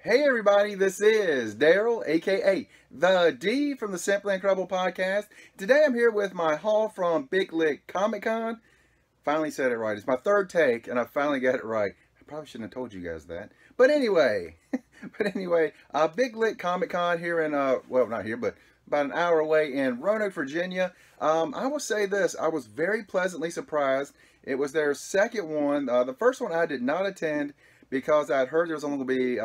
Hey everybody, this is Daryl, aka the D from the Simply Incredible podcast. Today I'm here with my haul from Big Lick Comic Con. Finally said it right. It's my third take and I finally got it right. I probably shouldn't have told you guys that. But anyway, Big Lick Comic Con here in, well, not here, but about an hour away in Roanoke, Virginia. I will say this, I was very pleasantly surprised. It was their second one. The first one I did not attend because I'd heard there was only going to be,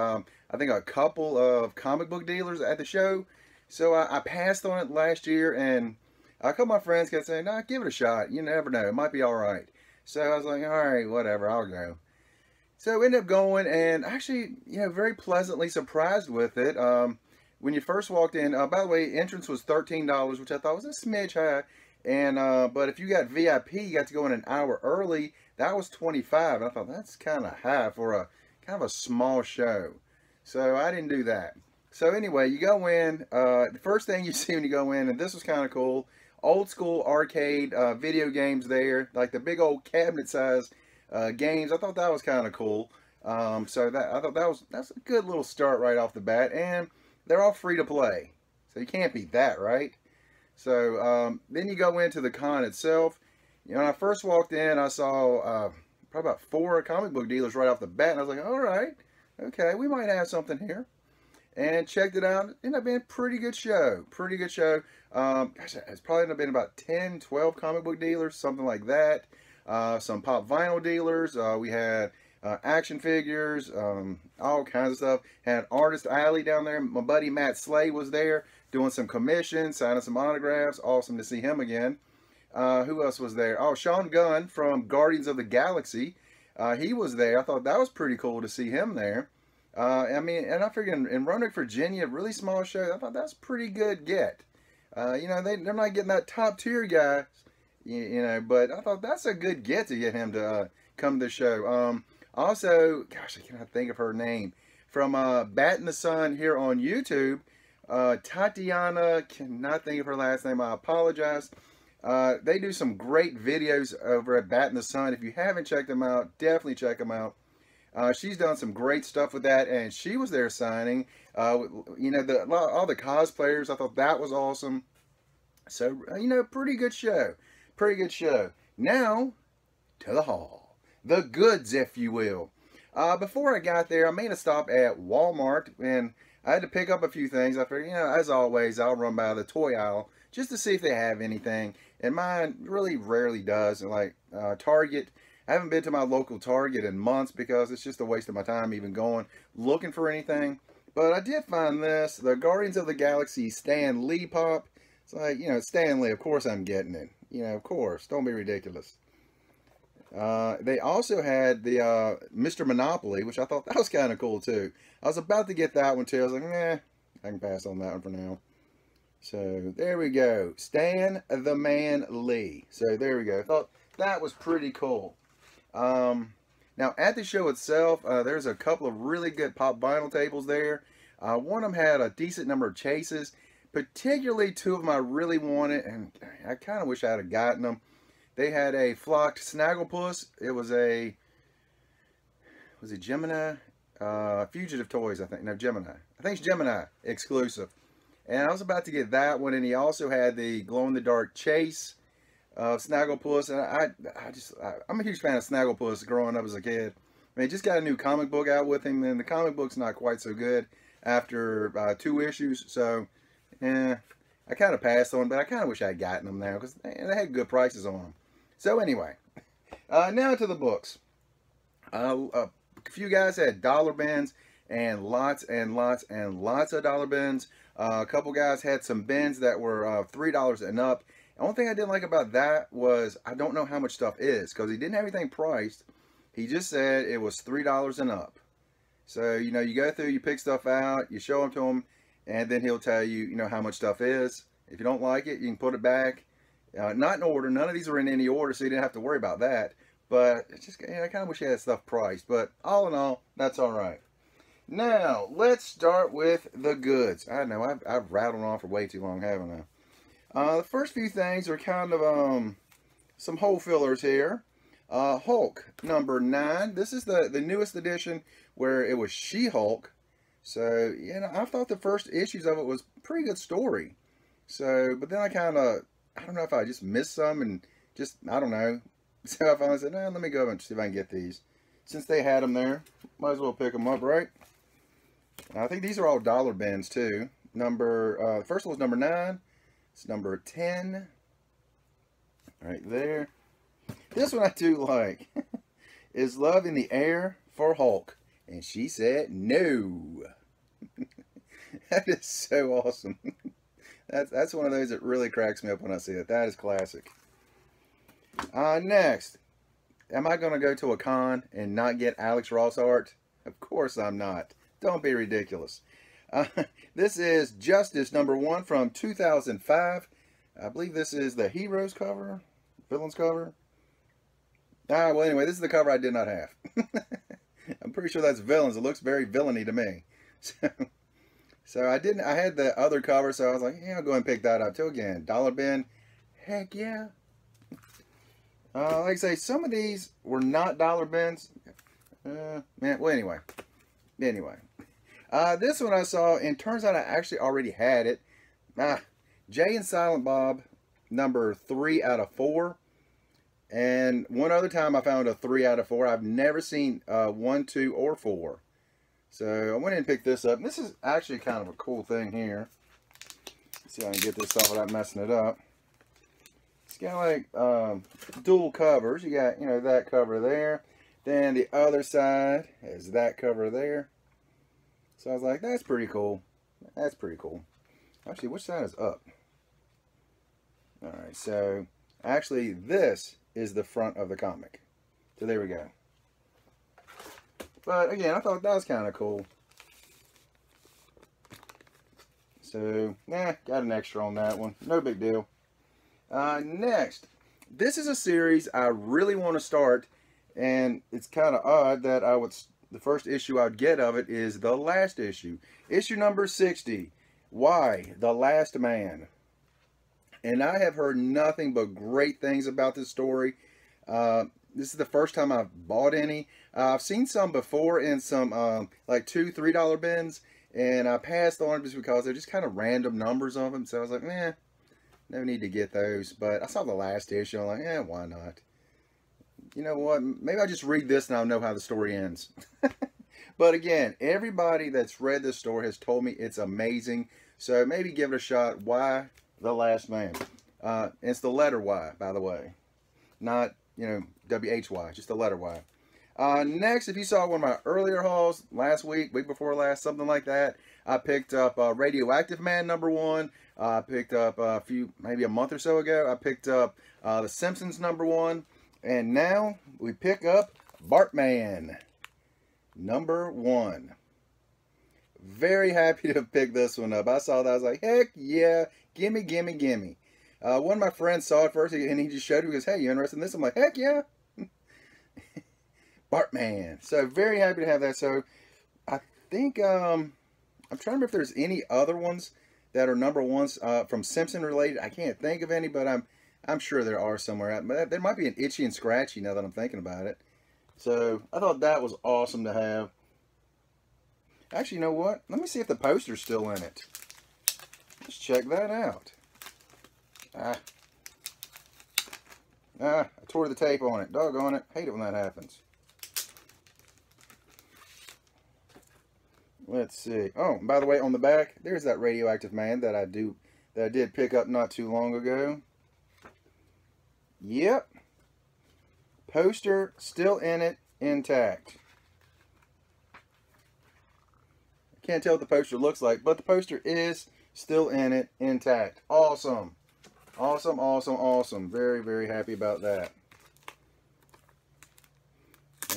I think, a couple of comic book dealers at the show. So I passed on it last year, and a couple of my friends kept saying, nah, give it a shot. You never know. It might be all right. So I was like, all right, whatever, I'll go. So I ended up going, and actually, very pleasantly surprised with it. When you first walked in, by the way, entrance was $13, which I thought was a smidge high. And but if you got VIP, you got to go in an hour early. That was $25. And I thought that's kind of high for a kind of a small show. So I didn't do that. So anyway, you go in. The first thing you see when you go in, and this was kind of cool, old school arcade video games there, like the big old cabinet size games. I thought that was kind of cool. So I thought that's a good little start right off the bat, and they're all free to play. So you can't beat that, right? So then you go into the con itself. When I first walked in, I saw probably about 4 comic book dealers right off the bat, and I was like, all right, okay, we might have something here. And checked it out. It ended up being a pretty good show. Pretty good show. Gosh, it's probably ended up being about 10, 12 comic book dealers, something like that. Some pop vinyl dealers. We had action figures, all kinds of stuff. Had Artist Alley down there. My buddy Matt Slay was there doing some commissions, signing some autographs. Awesome to see him again. Who else was there? Oh, Sean Gunn from Guardians of the Galaxy. He was there. I thought that was pretty cool to see him there. I mean, and I figured in Roanoke, Virginia, really small show, I thought that's pretty good get. They're not getting that top tier guy, but I thought that's a good get to get him to come to the show. Also, gosh, I cannot think of her name. From Bat in the Sun here on YouTube, Tatiana, cannot think of her last name, I apologize. They do some great videos over at Bat in the Sun. If you haven't checked them out, definitely check them out. She's done some great stuff with that, and she was there signing. All the cosplayers, I thought that was awesome. So, pretty good show. Pretty good show. Now, to the haul. The goods, if you will. Before I got there, I made a stop at Walmart, and I had to pick up a few things. I figured, as always, I'll run by the toy aisle just to see if they have anything. And mine really rarely does. And like Target, I haven't been to my local Target in months because it's just a waste of my time even going looking for anything. But I did find this, the Guardians of the Galaxy Stan Lee pop. It's like, Stan Lee, of course I'm getting it. Of course, don't be ridiculous. They also had the Mr. Monopoly, which I thought that was kind of cool too. I was about to get that one too. I was like, nah, I can pass on that one for now. So there we go. Stan the Man Lee. So there we go. I thought that was pretty cool. Now at the show itself, there's a couple of really good pop vinyl tables there. One of them had a decent number of chases. Particularly 2 of them I really wanted, and I kind of wish I had gotten them. They had a flocked Snagglepuss. It was a Gemini? Fugitive Toys, I think. No, Gemini. I think it's Gemini exclusive. And I was about to get that one, and he also had the glow-in-the-dark chase of Snagglepuss. And I'm a huge fan of Snagglepuss growing up as a kid. I mean, he just got a new comic book out with him, and the comic book's not quite so good after 2 issues. So, I kind of passed on, but I kind of wish I had gotten them now because they had good prices on them. So anyway, now to the books. A few guys had dollar bins and lots and lots and lots of dollar bins. A couple guys had some bins that were $3 and up. The only thing I didn't like about that was I don't know how much stuff is because he didn't have anything priced. He just said it was $3 and up. So, you go through, you pick stuff out, you show them to him, and then he'll tell you, how much stuff is. If you don't like it, you can put it back. Not in order. None of these were in any order, so you didn't have to worry about that. But it's just, I kind of wish I had stuff priced. But all in all, that's all right. Now, let's start with the goods. I know, I've rattled on for way too long, haven't I? The first few things are kind of some hole fillers here. Hulk number 9. This is the newest edition where it was She-Hulk. So, you know, I thought the first issues of it was a pretty good story. So, but then I don't know if I just missed some and just, I don't know. So I finally said, let me go and see if I can get these. Since they had them there, might as well pick them up, right? I think these are all dollar bins too. The first one was number 9. It's number 10. Right there. This one I do like. Is love in the air for Hulk? And she said no. That is so awesome. That's one of those that really cracks me up when I see it. That is classic. Next, am I going to go to a con and not get Alex Ross art? Of course I'm not. Don't be ridiculous. This is Justice number 1 from 2005. I believe this is the Heroes cover, Villains cover. Well, anyway, this is the cover I did not have. I'm pretty sure that's Villains. It looks very villainy to me. So I had the other cover, so I was like, yeah, I'll go and pick that up too again. Dollar bin. Heck yeah. Like I say, some of these were not dollar bins. Man, well, anyway. This one I saw, and turns out I actually already had it. Jay and Silent Bob, number 3 out of 4. And one other time I found a 3 out of 4. I've never seen 1, 2, or 4. So I went in and picked this up. And this is actually kind of a cool thing here. Let's see if I can get this off without messing it up. It's got like dual covers. You got, you know, that cover there. Then the other side is that cover there. So I was like, that's pretty cool. That's pretty cool. Actually, which side is up? Alright, so actually this is the front of the comic. So there we go. But again, I thought that was kind of cool. So, got an extra on that one. No big deal. Next, this is a series I really want to start, and it's kind of odd that the first issue I'd get of it is the last issue. Issue number 60, Y, The Last Man. And I have heard nothing but great things about this story. This is the first time I've bought any. I've seen some before in some like $2, $3 bins, and I passed on it just because they're just kind of random numbers of them. So I was like, no need to get those. But I saw the last issue. I'm like, why not? You know what? Maybe I'll just read this and I'll know how the story ends. But again, everybody that's read this story has told me it's amazing. So maybe give it a shot. Why The Last Man? It's the letter Y, by the way. Not, you know, W-H-Y. Just the letter Y. Next, if you saw one of my earlier hauls last week before last, something like that, I picked up Radioactive Man number 1. I picked up maybe a month or so ago, I picked up The Simpsons number 1. And now we pick up Bartman number 1. Very happy to pick this one up. I saw that. I was like, heck yeah. Gimme, gimme, gimme. One of my friends saw it first and he just showed me. He goes, hey, you interested in this? I'm like, heck yeah. Bartman. So very happy to have that. So I think I'm trying to remember if there's any other ones that are number 1s from Simpson related. I can't think of any, but I'm sure there are somewhere. But there might be an Itchy and Scratchy now that I'm thinking about it. So I thought that was awesome to have. Actually, you know what? Let me see if the poster's still in it. Let's check that out. I tore the tape on it. Doggone it. Hate it when that happens. Let's see. Oh, by the way, on the back, there's that Radioactive Man that I did pick up not too long ago. Yep. Poster still in it, intact. I can't tell what the poster looks like, but the poster is still in it, intact. Awesome. Awesome, awesome, awesome. Very, very happy about that.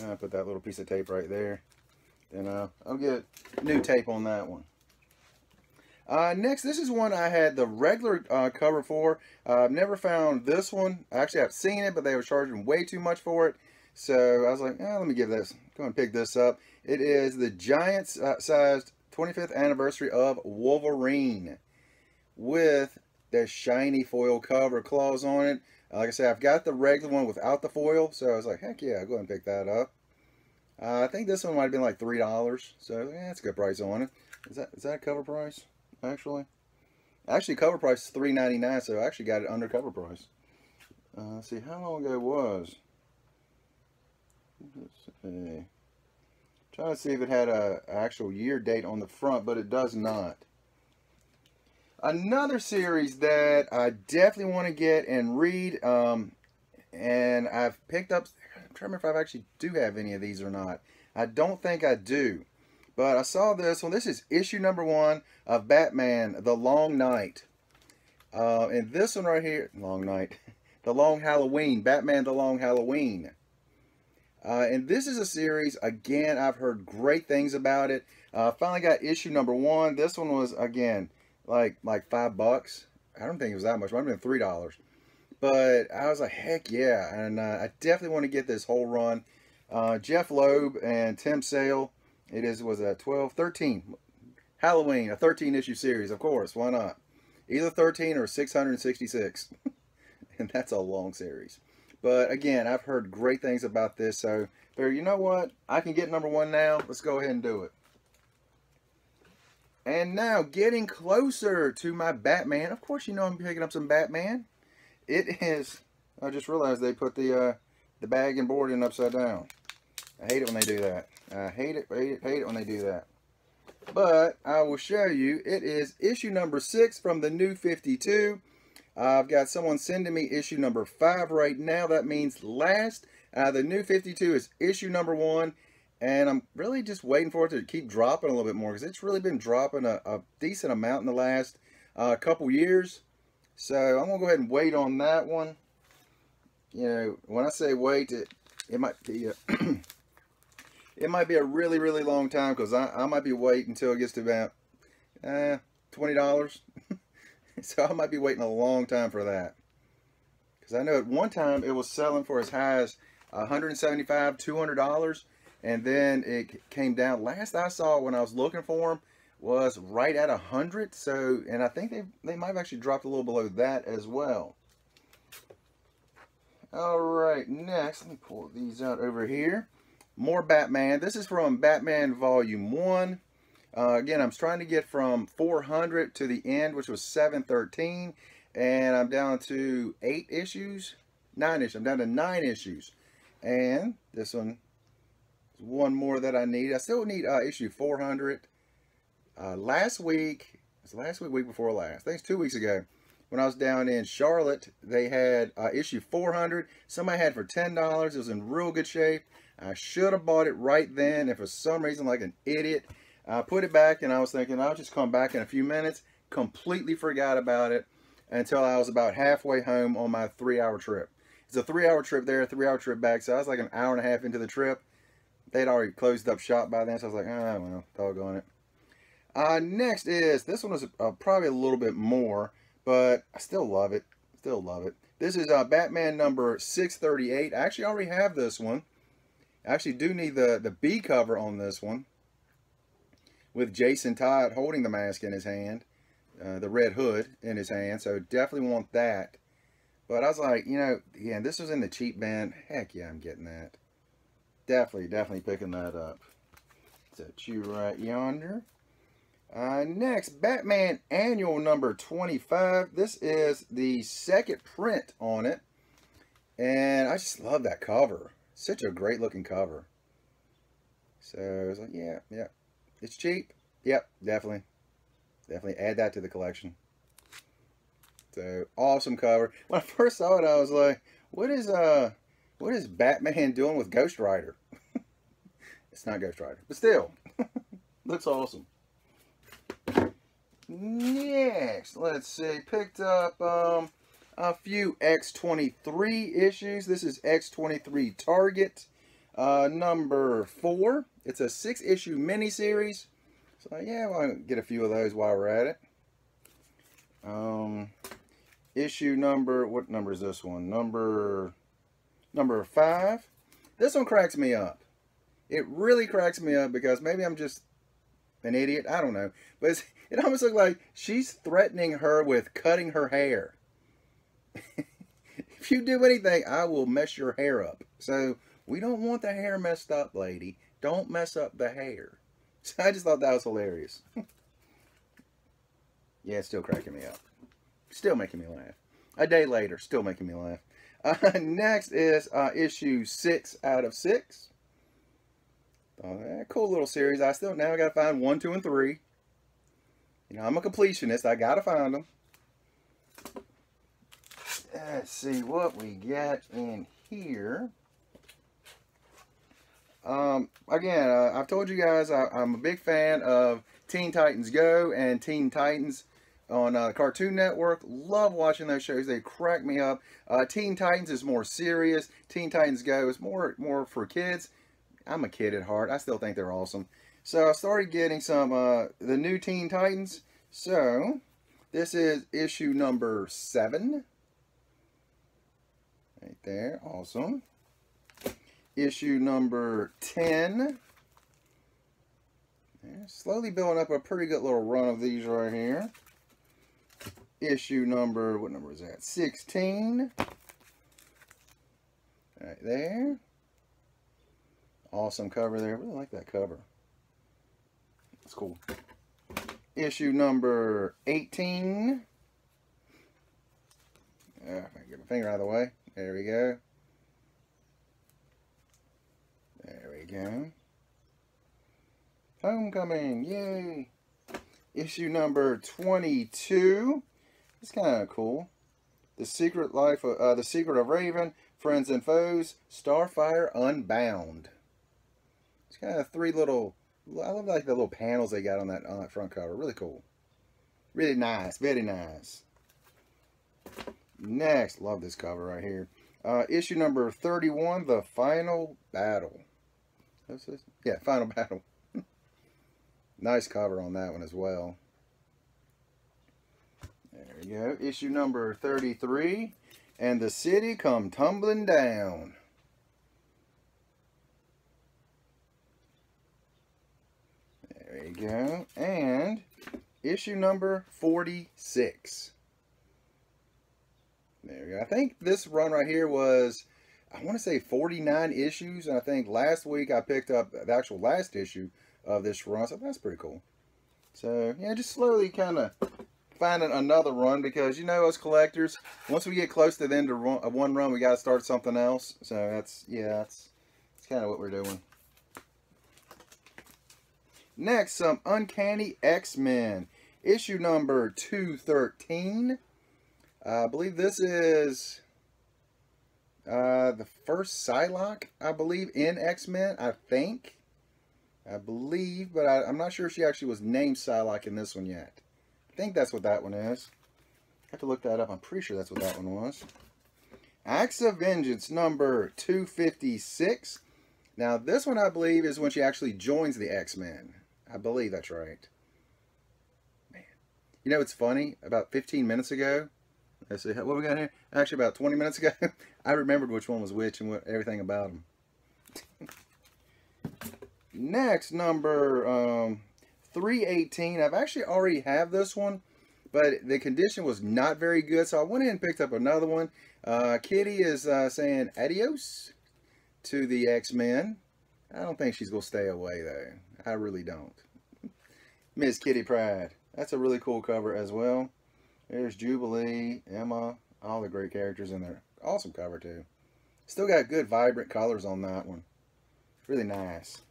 I'll put that little piece of tape right there. Then I'll get new tape on that one. Next, this is one I had the regular cover for. I've never found this one. Actually, I've seen it, but they were charging way too much for it. So I was like, let me go and pick this up. It is the giant-sized 25th anniversary of Wolverine with the shiny foil cover claws on it. Like I said, I've got the regular one without the foil, so I was like, heck yeah, I'll go ahead and pick that up. I think this one might have been like $3, so yeah, that's a good price on it. Is that cover price? Actually, cover price is $3.99, so I actually got it under cover price. Let's see, how long ago it was? Let's see. Trying to see if it had a actual year date on the front, but it does not. Another series that I definitely want to get and read, and I've picked up. I'm trying to remember if I actually do have any of these or not. I don't think I do, but I saw this one. This is issue number 1 of Batman: The Long Night, and this one right here, Long Night, The Long Halloween, Batman: The Long Halloween. And this is a series, again, I've heard great things about it. Finally got issue number 1. This one was, again, like $5. I don't think it was that much. It might have been $3. But I was like, heck yeah. And I definitely want to get this whole run. Jeff Loeb and Tim Sale. Was a 13. Halloween, a 13-issue series, of course. Why not? Either 13 or 666. And that's a long series. But again, I've heard great things about this. So, you know what? I can get number 1 now. Let's go ahead and do it. And now, getting closer to my Batman. Of course, you know I'm picking up some Batman. It is... I just realized they put the bag and board in upside down. I hate it when they do that. I hate it when they do that. But I will show you. It is issue number 6 from the New 52. I've got someone sending me issue number 5 right now. That means last. The New 52 is issue number 1. And I'm really just waiting for it to keep dropping a little bit more, because it's really been dropping a decent amount in the last couple years. So I'm going to go ahead and wait on that one. You know, when I say wait, it might be it might be a really, really long time, because I might be waiting until it gets to about $20. So I might be waiting a long time for that. Because I know at one time it was selling for as high as $175, $200. And then it came down. Last I saw when I was looking for them was right at 100. So, and I think they might have actually dropped a little below that as well. All right, next, let me pull these out over here. More Batman. This is from Batman Volume 1. Again, I'm trying to get from 400 to the end, which was 713. And I'm down to 8 issues. 9 issues. I'm down to 9 issues. And this one... one more that I need. I still need issue 400. Last week, week before last, I think it's 2 weeks ago, when I was down in Charlotte, they had issue 400. Somebody had it for $10. It was in real good shape. I should have bought it right then, and for some reason, like an idiot, I put it back, and I was thinking I'll just come back in a few minutes. Completely forgot about it until I was about halfway home on my 3-hour trip. It's a 3-hour trip there, a 3-hour trip back, so I was like an hour and a half into the trip. They'd already closed up shop by then, so I was like, oh, well, doggone it. Next is, this one was probably a little bit more, but I still love it. Still love it. This is Batman number 638. I actually already have this one. I actually do need the B cover on this one, with Jason Todd holding the mask in his hand, the Red Hood in his hand, so definitely want that. But I was like, you know, yeah, this was in the cheap bin. Heck yeah, I'm getting that. Definitely picking that up. Set you right yonder. Next, Batman Annual number 25. This is the second print on it. And I just love that cover. Such a great looking cover. So I was like, yeah. It's cheap. Yep, definitely add that to the collection. So, awesome cover. When I first saw it, I was like, what is Batman doing with Ghost Rider? It's not Ghost Rider, but still, looks awesome. Next, let's see, picked up a few X-23 issues. This is X-23 Target number 4. It's a 6-issue miniseries. So yeah, we'll get a few of those while we're at it. Issue number, what number is this one? Number 5. This one cracks me up. It really cracks me up, because maybe I'm just an idiot. I don't know. But it almost looks like she's threatening her with cutting her hair. If you do anything, I will mess your hair up. So we don't want the hair messed up, lady. Don't mess up the hair. So I just thought that was hilarious. Yeah, it's still cracking me up. Still making me laugh. A day later, still making me laugh. Next is issue 6 out of 6. Cool little series. I gotta find 1, 2, and 3. You know, I'm a completionist. I gotta find them. Let's see what we got in here. Again, I've told you guys I'm a big fan of Teen Titans Go and Teen Titans on Cartoon Network. Love watching those shows. They crack me up. Teen Titans is more serious. Teen Titans Go is more for kids. I'm a kid at heart. I still think they're awesome. So I started getting some the new Teen Titans. So this is issue number 7. Right there. Awesome. Issue number 10. Slowly building up a pretty good little run of these right here. Issue number, what number is that? 16. Right there. Awesome cover there. I really like that cover. It's cool. Issue number 18. Get my finger out of the way. There we go. There we go. Homecoming. Yay. Issue number 22. It's kind of cool. The Secret of Raven, Friends and Foes, Starfire Unbound. It's kind of 3 little, I love like the little panels they got on that front cover. Really cool. Really nice. Very nice. Next, love this cover right here. Issue number 31, The Final Battle. Yeah, Final Battle. Nice cover on that one as well. There we go. Issue number 33. And the city come tumbling down. There you go. And issue number 46. There we go. I think this run right here was, I want to say 49 issues. And I think last week I picked up the actual last issue of this run. So that's pretty cool. So, yeah, just slowly kind of finding another run, because you know, as collectors, once we get close to the end of one run, we got to start something else. So that's kind of what we're doing. Next, some Uncanny X-Men, issue number 213. I believe this is the first Psylocke, I believe, in X-Men, I believe, but I'm not sure if she actually was named Psylocke in this one yet. I think that's what that one is. I have to look that up. I'm pretty sure that's what that one was. Acts of Vengeance number 256. Now, this one, I believe, is when she actually joins the X-Men. I believe that's right. Man. You know, it's funny. About 15 minutes ago, let's see, what we got here? Actually, about 20 minutes ago, I remembered which one was which and everything about them. Next, number 318. I've actually already have this one, but the condition was not very good, so I went in and picked up another one. Kitty is saying adios to the X-Men. I don't think she's going to stay away, though. I really don't. Miss Kitty Pryde. That's a really cool cover as well. There's Jubilee, Emma, all the great characters in there. Awesome cover, too. Still got good, vibrant colors on that one. Really nice.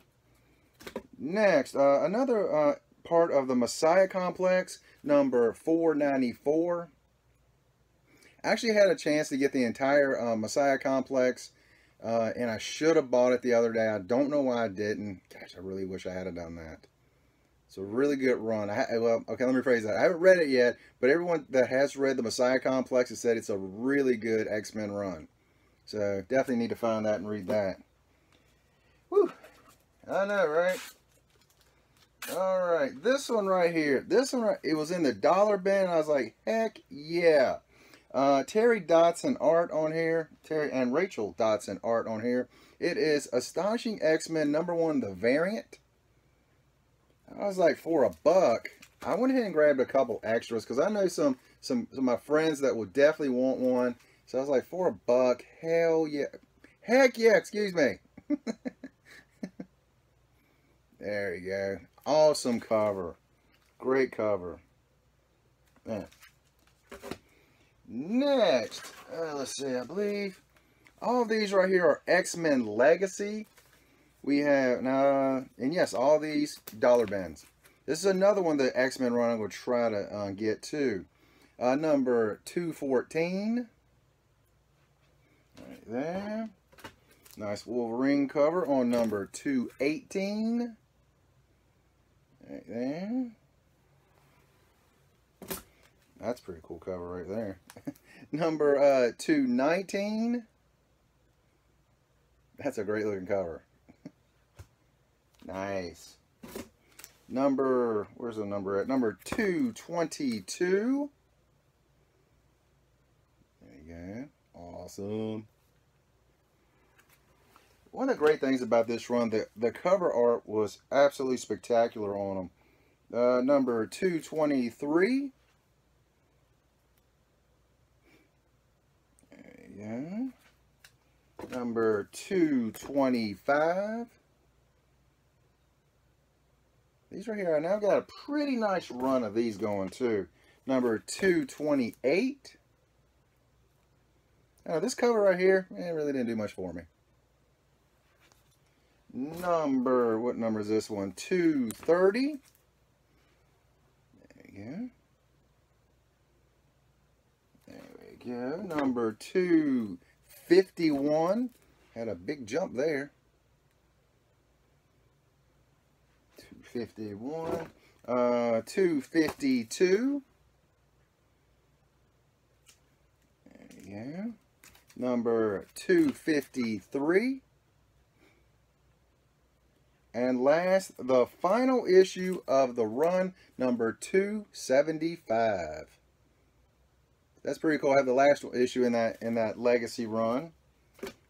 Next, another part of the Messiah Complex, number 494. I actually had a chance to get the entire Messiah Complex, and I should have bought it the other day. I don't know why I didn't. Gosh, I really wish I had done that. It's a really good run. Well, okay, let me rephrase that. I haven't read it yet, but everyone that has read the Messiah Complex has said it's a really good X-Men run. So definitely need to find that and read that. Whew. I know, right? Alright, this one right here. This one, it was in the dollar bin. I was like, heck yeah. Terry Dodson art on here. Terry and Rachel Dodson art on here. It is Astonishing X-Men #1, the variant. I was like, for $1, I went ahead and grabbed a couple extras, because I know some of my friends that will definitely want one. So I was like, for $1, hell yeah. Heck yeah, excuse me. There you go. Awesome cover. Great cover. Man. Next, let's see, I believe all of these right here are X-Men Legacy. We have, and yes, all these dollar bins. This is another one that X-Men run I'm going to try to get to. Number 214. Right there. Nice Wolverine cover on number 218. Right there. That's a pretty cool cover right there. Number 219. That's a great looking cover. Nice. Where's the number at? Number 222. There you go. Awesome. One of the great things about this run, the cover art was absolutely spectacular on them. Number 223. There you go. Number 225. These right here, I now got a pretty nice run of these going too. Number 228. Now this cover right here, it really didn't do much for me. What number is this one? 230. There you go. There we go. Number 251. Had a big jump there. 251. 252. There you go. Number 253. And last, the final issue of the run, number 275. That's pretty cool. I have the last issue in that legacy run.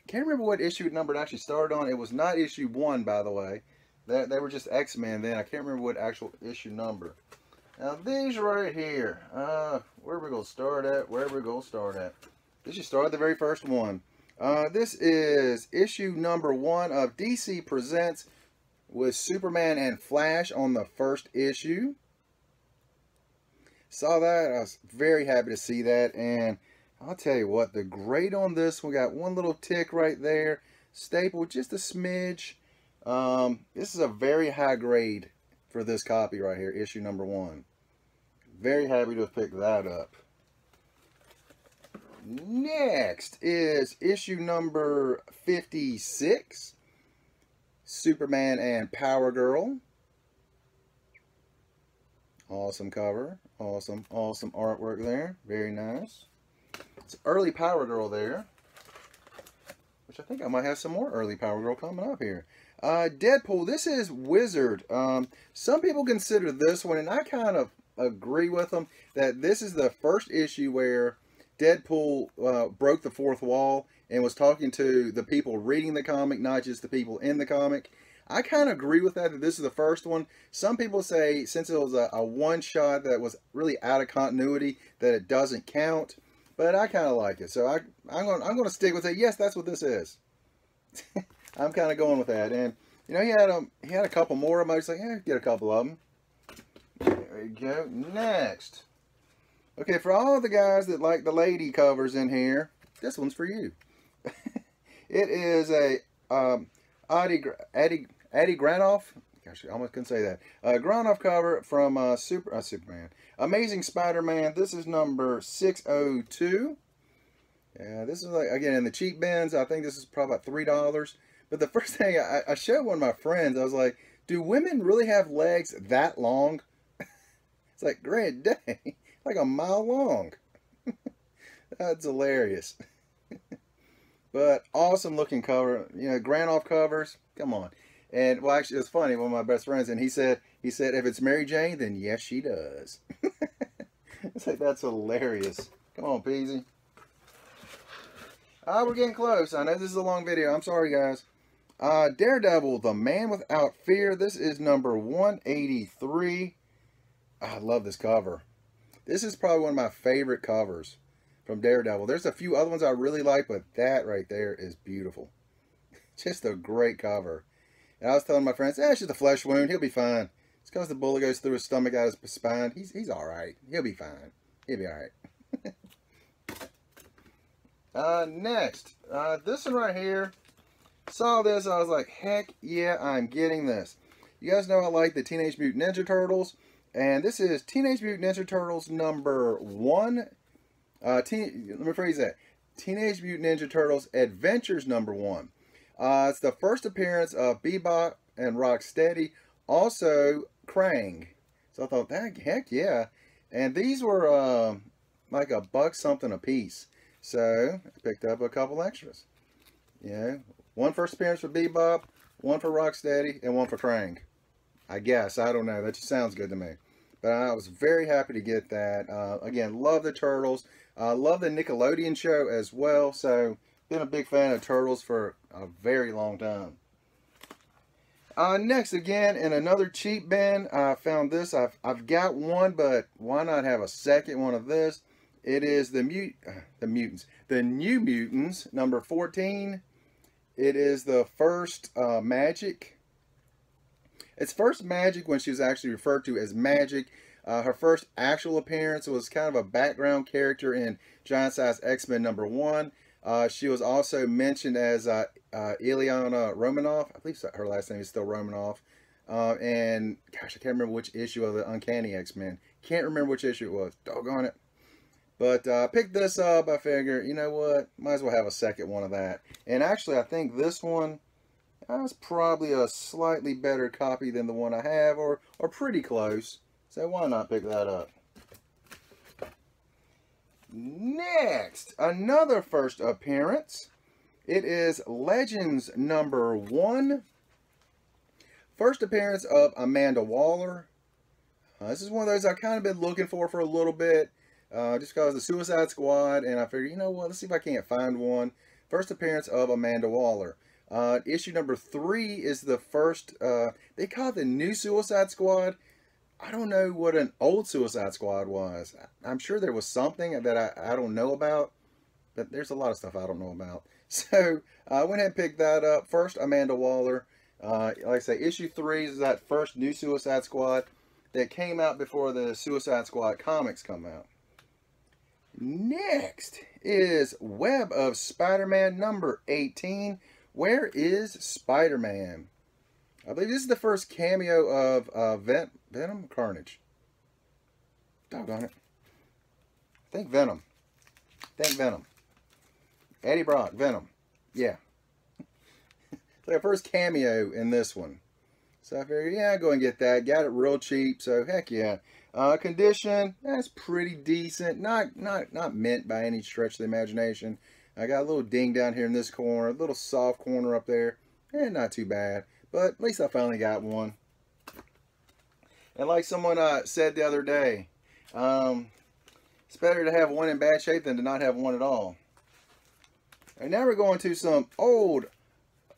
Can't remember what issue number it actually started on. It was not issue 1, by the way. They were just X-Men then. I can't remember what actual issue number. Now these right here, where are we going to start at? This should start at the very first one. This is issue number 1 of DC Presents with Superman and Flash on the first issue. Saw that. I was very happy to see that. And I'll tell you what, the grade on this, we got one little tick right there. Staple, just a smidge. This is a very high grade for this copy right here, issue number 1. Very happy to have picked that up. Next is issue number 56. Superman and Power Girl. Awesome cover. Awesome artwork there. Very nice. It's early Power Girl there. Which I think I might have some more early Power Girl coming up here. Deadpool. This is Wizard. Some people consider this one, and I kind of agree with them, that this is the first issue where Deadpool broke the fourth wall and was talking to the people reading the comic, not just the people in the comic. I kind of agree with that this is the first one. Some people say since it was a one-shot that was really out of continuity, that it doesn't count. But I kind of like it, so I'm going to stick with it. Yes, that's what this is. I'm kind of going with that. And you know, he had a couple more of them. I was like, yeah, get a couple of them. There we go. Next. Okay, for all the guys that like the lady covers in here, this one's for you. It is a Adi Granoff. Gosh, I almost couldn't say that. Granoff cover from Superman. Amazing Spider-Man. This is number 602. Yeah, this is like, again, in the cheap bins. I think this is probably about $3. But the first thing I showed one of my friends, I was like, do women really have legs that long? It's like, great day. Like a mile long. That's hilarious. But awesome looking cover. You know, Granoff covers. Come on. And well, actually, it's funny. One of my best friends, and he said, if it's Mary Jane, then yes, she does. It's like, that's hilarious. Come on, Peasy. We're getting close. I know this is a long video. I'm sorry, guys. Daredevil, the Man Without Fear. This is number 183. I love this cover. This is probably one of my favorite covers from Daredevil. There's a few other ones I really like, but that right there is beautiful. Just a great cover. And I was telling my friends, it's just a flesh wound. He'll be fine. It's because the bullet goes through his stomach, out his spine. He's all right. He'll be fine. He'll be all right. Next, this one right here. Saw this, I was like, heck yeah, I'm getting this. You guys know I like the Teenage Mutant Ninja Turtles, and this is Teenage Mutant Ninja Turtles number 1. Let me phrase that. Teenage Mutant Ninja Turtles Adventures number 1. It's the first appearance of Bebop and Rocksteady, also Krang. So I thought, heck yeah. And these were like $1 something a piece. So I picked up a couple extras. Yeah. One first appearance for Bebop, one for Rocksteady, and one for Krang. I guess. I don't know. That just sounds good to me. But I was very happy to get that. Again, love the Turtles. Love the Nickelodeon show as well. So, been a big fan of Turtles for a very long time. Next, again, in another cheap bin, I found this. I've got one, but why not have a second one of this? It is the New Mutants, number 14. It is the first Magic. It's first Magic when she was actually referred to as Magic. Her first actual appearance was kind of a background character in Giant Size X-Men number 1. She was also mentioned as Illyana Romanoff. I believe her last name is still Romanoff. And gosh, I can't remember which issue of the Uncanny X-Men. Can't remember which issue it was. Doggone it. But picked this up. I figured, you know what? Might as well have a second one of that. And actually, I think this one is probably a slightly better copy than the one I have, or pretty close. So why not pick that up? Next, another first appearance. It is Legends number 1. First appearance of Amanda Waller. This is one of those I've kind of been looking for a little bit. Just because of the Suicide Squad, and I figured, you know what, let's see if I can't find one. First appearance of Amanda Waller. Issue number 3 is the first, they call it the new Suicide Squad. I don't know what an old Suicide Squad was. I'm sure there was something that I don't know about, but there's a lot of stuff I don't know about. So, I went ahead and picked that up. First, Amanda Waller. Like I say, issue 3 is that first new Suicide Squad that came out before the Suicide Squad comics come out. Next is Web of Spider-Man number 18. Where is Spider-Man? I believe this is the first cameo of Venom Carnage. Doggone it. I think Venom. Eddie Brock, Venom. Yeah. It's like a first cameo in this one. So I figured, yeah, I'll go and get that. Got it real cheap, so heck yeah. Condition, that's pretty decent. Not mint by any stretch of the imagination. I got a little ding down here in this corner, a little soft corner up there. Not too bad. But at least I finally got one. And like someone said the other day, it's better to have one in bad shape than to not have one at all. And now we're going to some old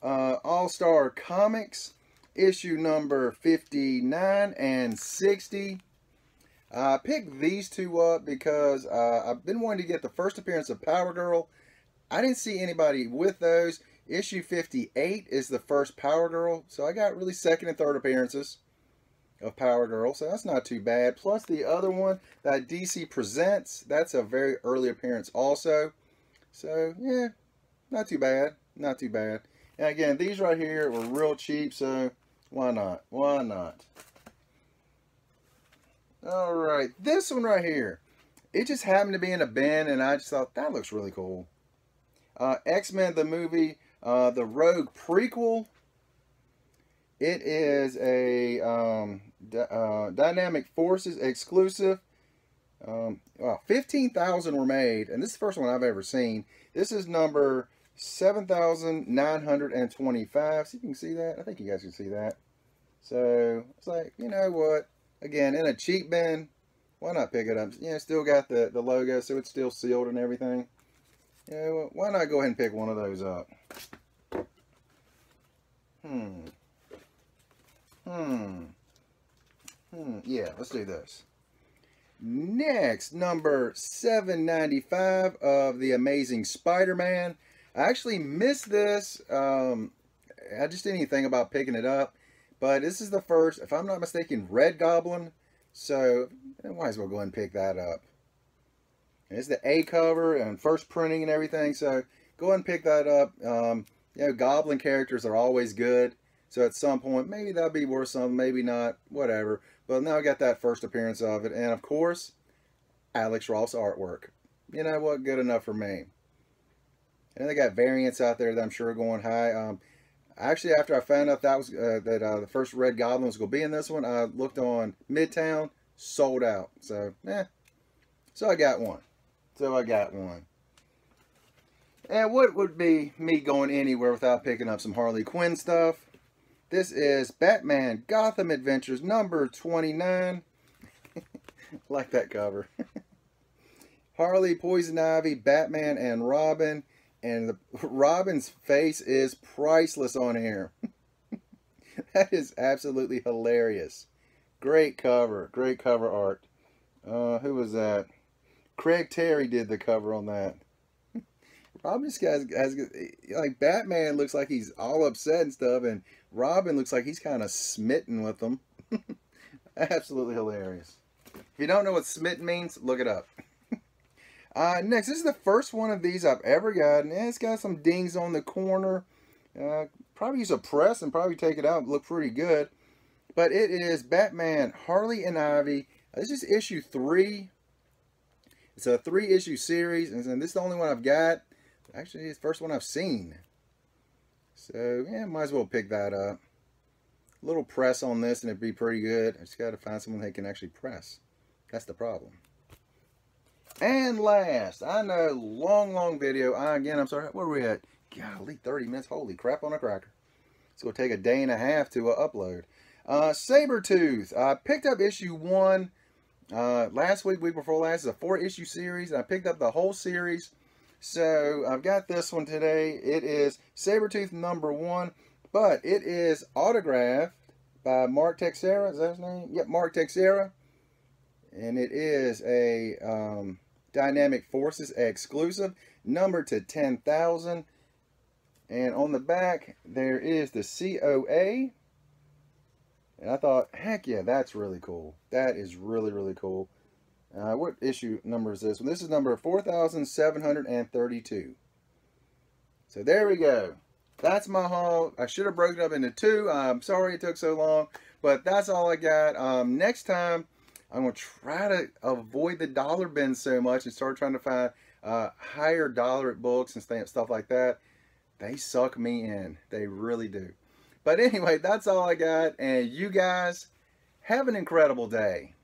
All-Star Comics, issue number 59 and 60. I picked these two up because I've been wanting to get the first appearance of Power Girl. I didn't see anybody with those. Issue 58 is the first Power Girl. So I got really second and third appearances of Power Girl. So that's not too bad. Plus the other one that DC presents, that's a very early appearance also. So yeah, not too bad. Not too bad. And again, these right here were real cheap. So why not? Why not? Alright, this one right here. It just happened to be in a bin, and I just thought, that looks really cool. X-Men, the movie, the Rogue prequel. It is a Dynamic Forces exclusive. Well, 15,000 were made, and this is the first one I've ever seen. This is number 7,925. See if you can see that. I think you guys can see that. So, it's like, you know what? Again, in a cheap bin, why not pick it up? Yeah, still got the logo, so it's still sealed and everything. Yeah, well, why not go ahead and pick one of those up? Yeah, let's do this. Next, number 795 of The Amazing Spider-Man. I actually missed this I just didn't even think about picking it up. But this is the first, if I'm not mistaken, Red Goblin. So I might as well go ahead and pick that up. And it's the A cover and first printing and everything. So go ahead and pick that up. You know, Goblin characters are always good. So at some point, maybe that'll be worth something, maybe not, whatever. But now I got that first appearance of it. And of course, Alex Ross artwork. You know what? Good enough for me. And they got variants out there that I'm sure are going high. Actually, after I found out that was the first Red Goblin was going to be in this one, I looked on Midtown, sold out. So, so I got one. And what would be me going anywhere without picking up some Harley Quinn stuff? This is Batman Gotham Adventures number 29. Like that cover. Harley, Poison Ivy, Batman, and Robin. And Robin's face is priceless on here. That is absolutely hilarious. Great cover art. Who was that? Craig Terry did the cover on that. Robin's has like, Batman looks like he's all upset and stuff, and Robin looks like he's kind of smitten with them. Absolutely hilarious. If you don't know what smitten means, look it up. Next, this is the first one of these I've ever gotten. It's got some dings on the corner. Probably use a press and probably take it out and look pretty good. But it is Batman, Harley and Ivy. This is issue 3. It's a 3-issue series, and this is the only one I've got. Actually, it's the first one I've seen. So, yeah, might as well pick that up. A little press on this, and it'd be pretty good. I just got to find someone that can actually press. That's the problem. And last, I know, long video. Again, I'm sorry, where are we at? Golly, 30 minutes. Holy crap on a cracker. It's going to take a day and a half to upload. Sabretooth. I picked up issue 1 last week before last. It's a 4-issue series. I picked up the whole series. So I've got this one today. It is Sabretooth number 1, but it is autographed by Mark Texeira. Is that his name? Yep, Mark Texeira. And it is a Dynamic Forces exclusive, numbered to 10,000. And on the back, there is the COA. And I thought, heck yeah, that's really cool. That is really cool. What issue number is this one? This is number 4,732. So there we go. That's my haul. I should have broken it up into 2. I'm sorry it took so long, but that's all I got. Next time, I'm going to try to avoid the dollar bin so much and start trying to find higher dollar books and stuff like that. They suck me in. They really do. But anyway, that's all I got. And you guys, have an incredible day.